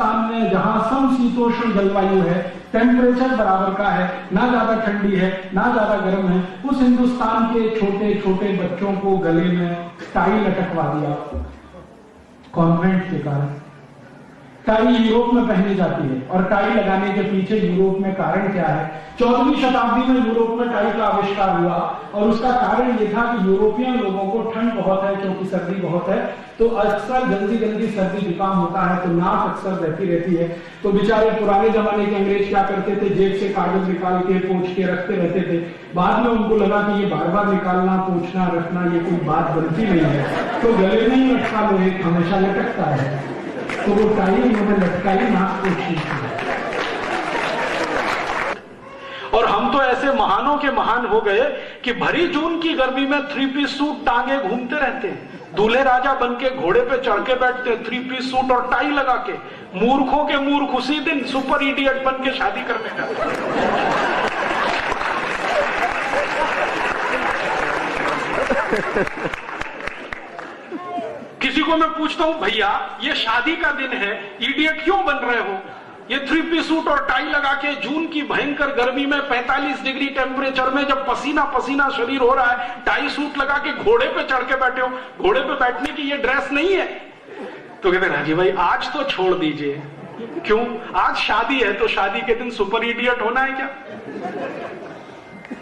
हिंदुस्तान में जहां समशीतोष्ण जलवायु है, टेम्परेचर बराबर का है, ना ज्यादा ठंडी है ना ज्यादा गर्म है, उस हिंदुस्तान के छोटे छोटे बच्चों को गले में टाई लटकवा दिया कॉन्वेंट के कारण। टाई यूरोप में पहनी जाती है और टाई लगाने के पीछे यूरोप में कारण क्या है? 14वीं शताब्दी में यूरोप में टाई का आविष्कार हुआ और उसका कारण यह था कि यूरोपियन लोगों को ठंड बहुत है, क्योंकि सर्दी बहुत है, तो अक्सर जल्दी जल्दी सर्दी जुकाम होता है, तो नाक अक्सर रहती है। तो बेचारे पुराने जमाने के अंग्रेज क्या करते थे, जेब से कागज निकाल के पोंछ के रखते रहते थे। बाद में उनको लगा कि ये बार बार निकालना, पोंछना, रखना ये कोई बात बनती नहीं है, तो गले में ही लटका लो, एक हमेशा लटकता है, तो वो टाई उन्होंने लटकाई, नाक पोंछी। और हम तो ऐसे महानों के महान हो गए कि भरी जून की गर्मी में 3 पीस सूट टांगे घूमते रहते हैं, दूल्हे राजा बन के घोड़े पे चढ़ के बैठते हैं 3 पीस सूट और टाई लगा के। मूर्खों के मूर्ख उसी दिन सुपर इडियट बन के शादी करने जाते हैं। किसी को मैं पूछता हूं, भैया ये शादी का दिन है, इडियट क्यों बन रहे हो? ये 3 पीस सूट और टाई लगा के जून की भयंकर गर्मी में 45 डिग्री टेम्परेचर में जब पसीना पसीना शरीर हो रहा है, टाई सूट लगा के घोड़े पे चढ़ के बैठे हो, घोड़े पे बैठने की ये ड्रेस नहीं है। तो कहते राजी भाई आज तो छोड़ दीजिए। क्यों? आज शादी है तो शादी के दिन सुपर इडियट होना है क्या?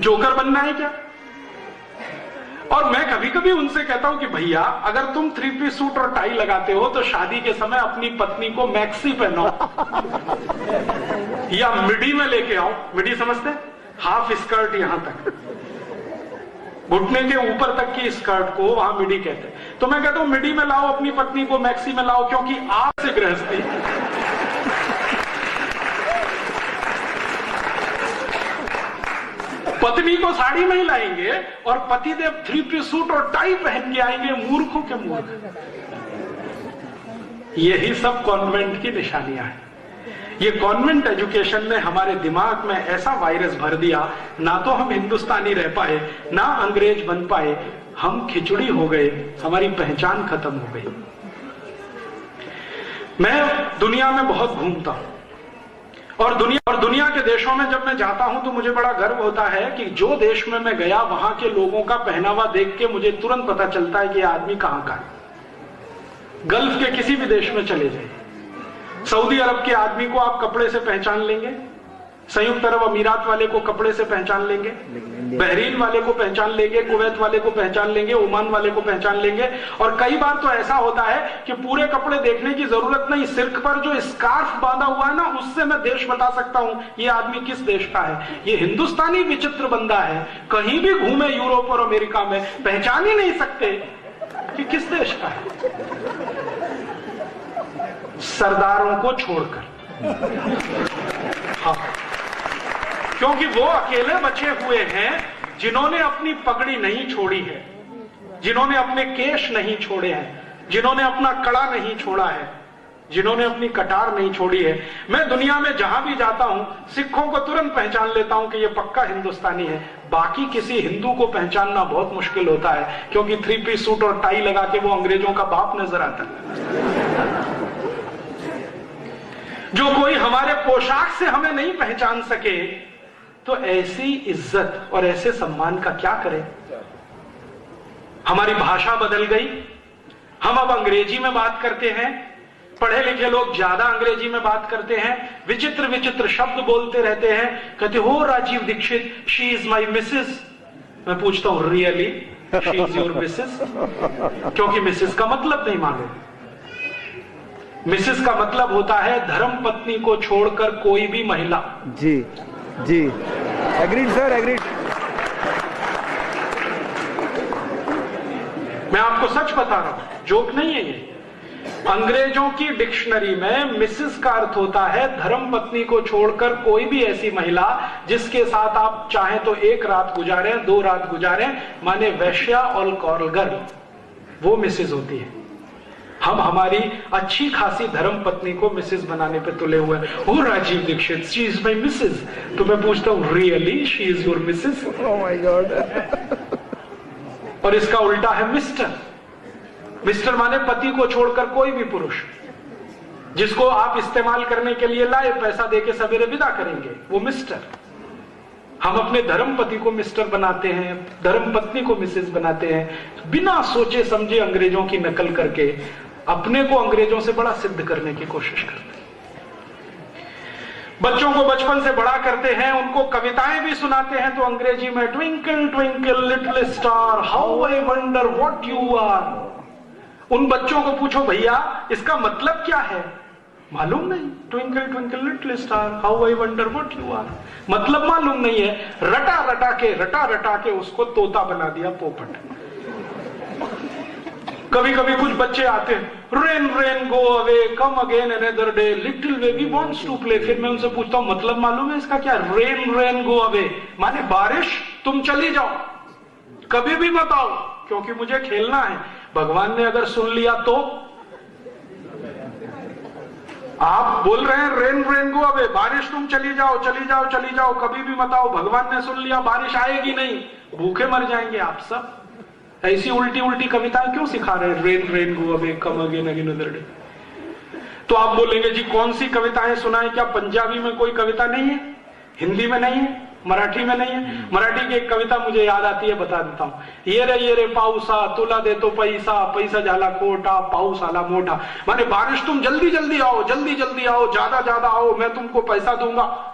जोकर बनना है क्या? और मैं कभी कभी उनसे कहता हूं कि भैया अगर तुम 3 पीस सूट और टाई लगाते हो तो शादी के समय अपनी पत्नी को मैक्सी पहनाओ या मिडी में लेके आओ। मिडी समझते? हाफ स्कर्ट यहां तक, घुटने के ऊपर तक की स्कर्ट को वहां मिडी कहते हैं। तो मैं कहता हूं मिडी में लाओ अपनी पत्नी को, मैक्सी में लाओ, क्योंकि आप से गृहस्थी पत्नी को साड़ी में ही लाएंगे और पतिदेव 3 पीस सूट और टाई पहन के आएंगे। मूर्खों के मूर्ख। यही सब कॉन्वेंट की निशानियां हैं। ये कॉन्वेंट एजुकेशन ने हमारे दिमाग में ऐसा वायरस भर दिया, ना तो हम हिंदुस्तानी रह पाए ना अंग्रेज बन पाए, हम खिचड़ी हो गए, हमारी पहचान खत्म हो गई। मैं दुनिया में बहुत घूमता हूं और दुनिया के देशों में जब मैं जाता हूं तो मुझे बड़ा गर्व होता है कि जो देश में मैं गया वहां के लोगों का पहनावा देख के मुझे तुरंत पता चलता है कि यह आदमी कहां का है। गल्फ के किसी भी देश में चले जाइए, सऊदी अरब के आदमी को आप कपड़े से पहचान लेंगे, संयुक्त अरब अमीरात वाले को कपड़े से पहचान लेंगे, बहरीन वाले को पहचान लेंगे, कुवैत वाले को पहचान लेंगे, ओमान वाले को पहचान लेंगे। और कई बार तो ऐसा होता है कि पूरे कपड़े देखने की जरूरत नहीं, सिर पर जो स्कार्फ बांधा हुआ है ना, उससे मैं देश बता सकता हूं ये आदमी किस देश का है। ये हिंदुस्तानी विचित्र बंदा है, कहीं भी घूमे यूरोप और अमेरिका में पहचान ही नहीं सकते कि किस देश का है, सरदारों को छोड़कर। हाँ, क्योंकि वो अकेले बचे हुए हैं जिन्होंने अपनी पगड़ी नहीं छोड़ी है, जिन्होंने अपने केश नहीं छोड़े हैं, जिन्होंने अपना कड़ा नहीं छोड़ा है, जिन्होंने अपनी कटार नहीं छोड़ी है। मैं दुनिया में जहां भी जाता हूं सिखों को तुरंत पहचान लेता हूं कि ये पक्का हिंदुस्तानी है। बाकी किसी हिंदू को पहचानना बहुत मुश्किल होता है, क्योंकि 3 पीस सूट और टाई लगा के वो अंग्रेजों का बाप नजर आता है। जो कोई हमारे पोशाक से हमें नहीं पहचान सके तो ऐसी इज्जत और ऐसे सम्मान का क्या करें? हमारी भाषा बदल गई, हम अब अंग्रेजी में बात करते हैं, पढ़े लिखे लोग ज्यादा अंग्रेजी में बात करते हैं, विचित्र विचित्र शब्द बोलते रहते हैं, कहते हो Rajiv Dixit she is my missus. मैं पूछता हूं really she is your missus? क्योंकि मिसेस का मतलब नहीं मालूम। मिसेस का मतलब होता है धर्म पत्नी को छोड़कर कोई भी महिला। जी जी, एग्रीड सर, एग्रीड। मैं आपको सच बता रहा हूं, जोक नहीं है ये। अंग्रेजों की डिक्शनरी में मिसेस का अर्थ होता है धर्म पत्नी को छोड़कर कोई भी ऐसी महिला जिसके साथ आप चाहें तो 1 रात गुजारें, 2 रात गुजारें, माने वैश्या और कॉरल गर्ल, वो मिसेस होती है। हम हमारी अच्छी खासी धर्म पत्नी को मिसेस बनाने पे तुले हुए हैं। Oh Rajiv Dixit she is my missus. तो मैं पूछता हूं really she is your missus? Oh my God. और इसका उल्टा है मिस्टर। मिस्टर माने पति को छोड़कर कोई भी पुरुष। जिसको आप इस्तेमाल करने के लिए लाए, पैसा देके सवेरे विदा करेंगे, वो मिस्टर। हम अपने धर्मपति को मिस्टर बनाते हैं, धर्मपत्नी को मिसेस बनाते हैं, बिना सोचे समझे अंग्रेजों की नकल करके अपने को अंग्रेजों से बड़ा सिद्ध करने की कोशिश करते हैं। बच्चों को बचपन से बड़ा करते हैं, उनको कविताएं भी सुनाते हैं तो अंग्रेजी में twinkle twinkle little star how I wonder what you are. उन बच्चों को पूछो भैया इसका मतलब क्या है, मालूम नहीं। Twinkle twinkle little star how I wonder what you are, मतलब मालूम नहीं है। रटा रटा के उसको तोता बना दिया, पोपट। कभी कभी कुछ बच्चे आते हैं, rain rain go away come again another day little baby wants to play. फिर मैं उनसे पूछता हूं मतलब मालूम है इसका क्या? रेन रेन गो अवे माने बारिश तुम चली जाओ, कभी भी मत आओ क्योंकि मुझे खेलना है। भगवान ने अगर सुन लिया तो आप बोल रहे हैं रेन रेन गो अवे, बारिश तुम चली जाओ चली जाओ चली जाओ, कभी भी मत आओ। भगवान ने सुन लिया बारिश आएगी नहीं, भूखे मर जाएंगे आप सब। ऐसी उल्टी उल्टी कविताएं क्यों सिखा रहे हैं? Rain rain go away come again another day. तो आप बोलेंगे जी कौन सी कविताएं सुनाएं? क्या पंजाबी में कोई कविता नहीं है, हिंदी में नहीं है, मराठी में नहीं है? मराठी की एक कविता मुझे याद आती है, बता देता हूं। ये रे पाऊसा तुला दे तो पैसा, पैसा झाला खोटा पाऊस आला मोटा। माने बारिश तुम जल्दी जल्दी आओ, जल्दी जल्दी आओ, ज्यादा ज्यादा आओ, मैं तुमको पैसा दूंगा।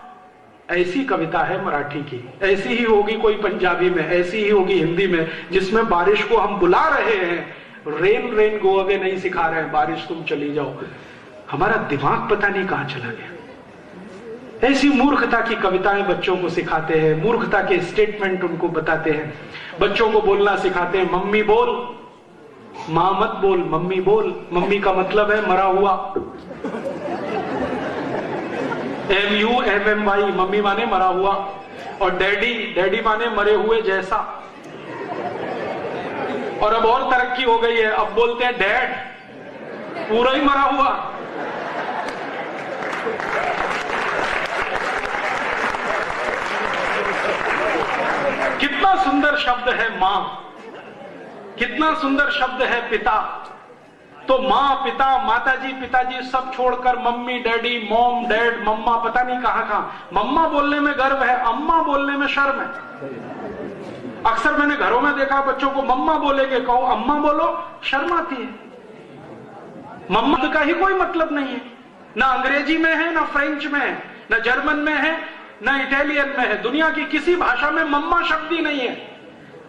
ऐसी कविता है मराठी की। ऐसी ही होगी कोई पंजाबी में, ऐसी ही होगी हिंदी में, जिसमें बारिश को हम बुला रहे हैं, रेन रेन गो अवे नहीं सिखा रहे हैं, बारिश तुम चली जाओ। हमारा दिमाग पता नहीं कहां चला गया। ऐसी मूर्खता की कविताएं बच्चों को सिखाते हैं, मूर्खता के स्टेटमेंट उनको बताते हैं। बच्चों को बोलना सिखाते हैं, मम्मी बोल, मां मत बोल, मम्मी बोल। मम्मी का मतलब है मरा हुआ, MUMMY, मम्मी माने मरा हुआ। और डैडी, डैडी माने मरे हुए जैसा। और अब और तरक्की हो गई है, अब बोलते हैं डैड, पूरा ही मरा हुआ। कितना सुंदर शब्द है मां, कितना सुंदर शब्द है पिता। तो माँ पिता, माताजी पिताजी सब छोड़कर मम्मी डैडी, मॉम डैड, मम्मा, पता नहीं कहां कहां। मम्मा बोलने में गर्व है, अम्मा बोलने में शर्म है। अक्सर मैंने घरों में देखा बच्चों को मम्मा बोलेगे, कहो अम्मा बोलो, शर्म आती है। मम्मा का ही कोई मतलब नहीं है, ना अंग्रेजी में है, ना फ्रेंच में है, ना जर्मन में है, ना इटालियन में है। दुनिया की किसी भाषा में मम्मा शब्द ही नहीं है।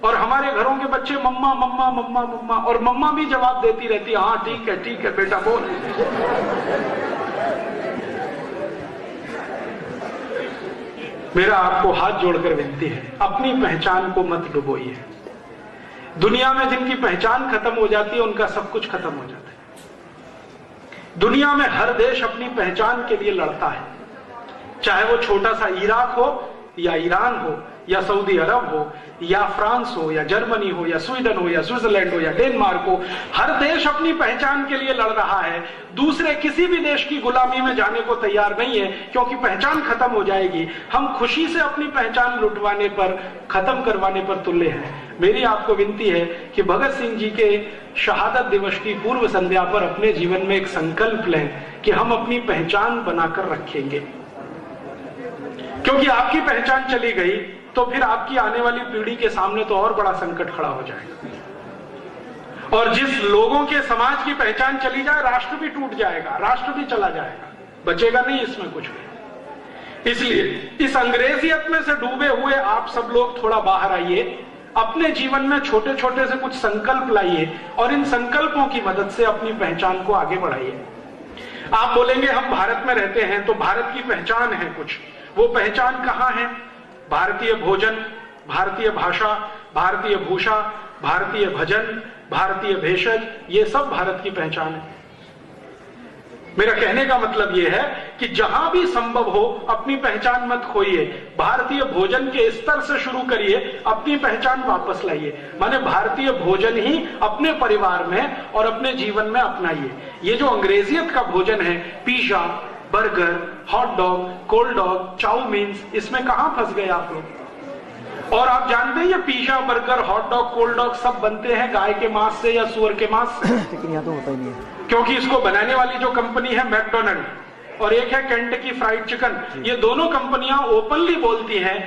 और हमारे घरों के बच्चे मम्मा मम्मा मम्मा मम्मा, और मम्मा भी जवाब देती रहती है, हाँ ठीक है बेटा बोल। मेरा आपको हाथ जोड़कर विनती है, अपनी पहचान को मत डुबोइए। दुनिया में जिनकी पहचान खत्म हो जाती है उनका सब कुछ खत्म हो जाता है। दुनिया में हर देश अपनी पहचान के लिए लड़ता है, चाहे वो छोटा सा इराक हो या ईरान हो या सऊदी अरब हो या फ्रांस हो या जर्मनी हो या स्वीडन हो या स्विट्जरलैंड हो या डेनमार्क हो। हर देश अपनी पहचान के लिए लड़ रहा है, दूसरे किसी भी देश की गुलामी में जाने को तैयार नहीं है, क्योंकि पहचान खत्म हो जाएगी। हम खुशी से अपनी पहचान लुटवाने पर, खत्म करवाने पर तुले हैं। मेरी आपको विनती है कि भगत सिंह जी के शहादत दिवस की पूर्व संध्या पर अपने जीवन में एक संकल्प लें कि हम अपनी पहचान बनाकर रखेंगे, क्योंकि आपकी पहचान चली गई तो फिर आपकी आने वाली पीढ़ी के सामने तो और बड़ा संकट खड़ा हो जाएगा। और जिस लोगों के समाज की पहचान चली जाए, राष्ट्र भी टूट जाएगा, राष्ट्र भी चला जाएगा, बचेगा नहीं इसमें कुछ भी। इसलिए इस अंग्रेजियत में से डूबे हुए आप सब लोग थोड़ा बाहर आइए, अपने जीवन में छोटे छोटे से कुछ संकल्प लाइए और इन संकल्पों की मदद से अपनी पहचान को आगे बढ़ाइए। आप बोलेंगे हम भारत में रहते हैं तो भारत की पहचान है कुछ, वो पहचान कहां है? भारतीय भोजन, भारतीय भाषा, भारतीय भूषा, भारतीय भजन, भारतीय भेषज, ये सब भारत की पहचान है। मेरा कहने का मतलब यह है कि जहां भी संभव हो अपनी पहचान मत खोइए। भारतीय भोजन के स्तर से शुरू करिए, अपनी पहचान वापस लाइए। माने भारतीय भोजन ही अपने परिवार में और अपने जीवन में अपनाइए। ये जो अंग्रेजियत का भोजन है, pizza, burger, hot dog, cold dog, chow mein, इसमें कहां फंस गए आप लोग? और आप जानते हैं ये pizza, burger, hot dog, cold dog सब बनते हैं गाय के मांस से या सुअर के मांस से। लेकिन यहाँ तो होता ही नहीं है। क्योंकि इसको बनाने वाली जो कंपनी है मैकडोनल्ड और एक है केंटकी फ्राइड चिकन, ये दोनों कंपनियां ओपनली बोलती हैं